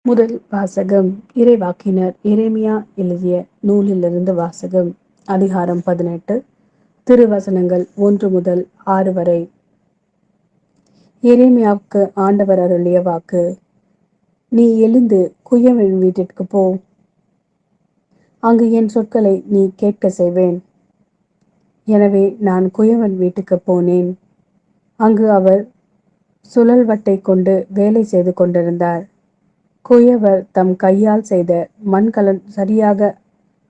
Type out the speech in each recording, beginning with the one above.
முதல் வாசகம் இறைவாக்கினர் எரேமியா எழுதிய நூலிலிருந்து வாசகம். அதிகாரம் 18. திருவசனங்கள் 1 முதல் 6 வரை. எரேமியாவுக்கு ஆண்டவர் அருளிய வாக்கு. நீ எழுந்து குயவன் வீட்டிற்கு போ, அங்கு என் சொற்களை நீ கேட்க செய்வேன். எனவே நான் குயவன் வீட்டுக்கு போனேன். அங்கு அவர் சுழல்வட்டை கொண்டு வேலை செய்து கொண்டிருந்தார். குயவர் தம் கையால் செய்த மண்கலன் சரியாக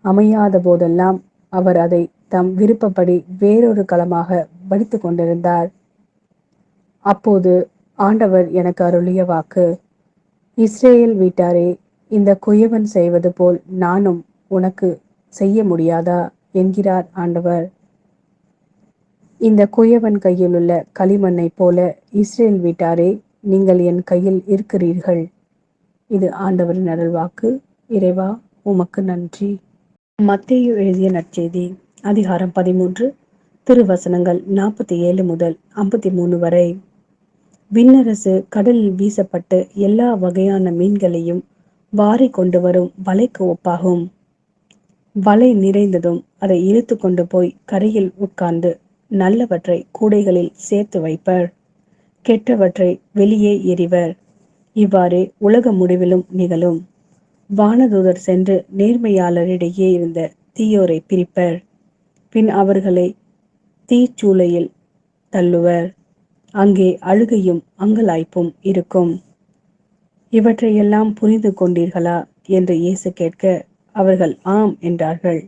அமையாத போதெல்லாம் அவர் அதை தம் விருப்பப்படி வேறொரு களமாக வடித்து கொண்டிருந்தார். அப்போது ஆண்டவர் எனக்கு அருளிய வாக்கு. இஸ்ரேல் வீட்டாரே, இந்த குயவன் செய்வது போல் நானும் உனக்கு செய்ய முடியாதா என்கிறார் ஆண்டவர். இந்த குயவன் கையிலுள்ள களிமண்ணைப் போல இஸ்ரேல் வீட்டாரே, நீங்கள் என் கையில் இருக்கிறீர்கள். இது ஆண்டவரின் அருள்வாக்கு. இறைவா, உமக்கு நன்றி. மத்தேயு எழுதிய நற்செய்தி. அதிகாரம் 13. திருவசனங்கள் 47 முதல் 53 வரை. விண்ணரசு கடலில் வீசப்பட்டு எல்லா வகையான மீன்களையும் வாரி கொண்டு வரும் வலைக்கு ஒப்பாகும். வலை நிறைந்ததும் அதை இழுத்து கொண்டு போய் கரையில் உட்கார்ந்து நல்லவற்றை கூடைகளில் சேர்த்து வைப்பர், கெட்டவற்றை வெளியே எறிவர். இவ்வாறே உலக முடிவிலும் நிகழும். வானதூதர் சென்று நேர்மையாளரிடையே இருந்த தீயோரை பிரிப்பர். பின் அவர்களை தீச்சூளையில் தள்ளுவர். அங்கே அழுகையும் அங்கலாய்ப்பும் இருக்கும். இவற்றையெல்லாம் புரிந்து கொண்டீர்களா என்று இயேசு கேட்க, அவர்கள் ஆம் என்றார்கள்.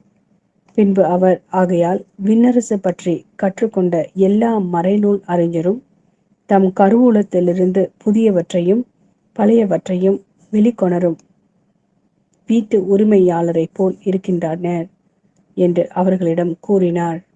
பின்பு அவர், ஆகையால் விண்ணரசு பற்றி கற்றுக்கொண்ட எல்லா மறைநூல் அறிஞரும் தம் கருவூலத்திலிருந்து புதியவற்றையும் பழையவற்றையும் வெளிக்கொணரும் வீட்டு உரிமையாளரை போல் இருக்கின்றனர் என்று அவர்களிடம் கூறினார்.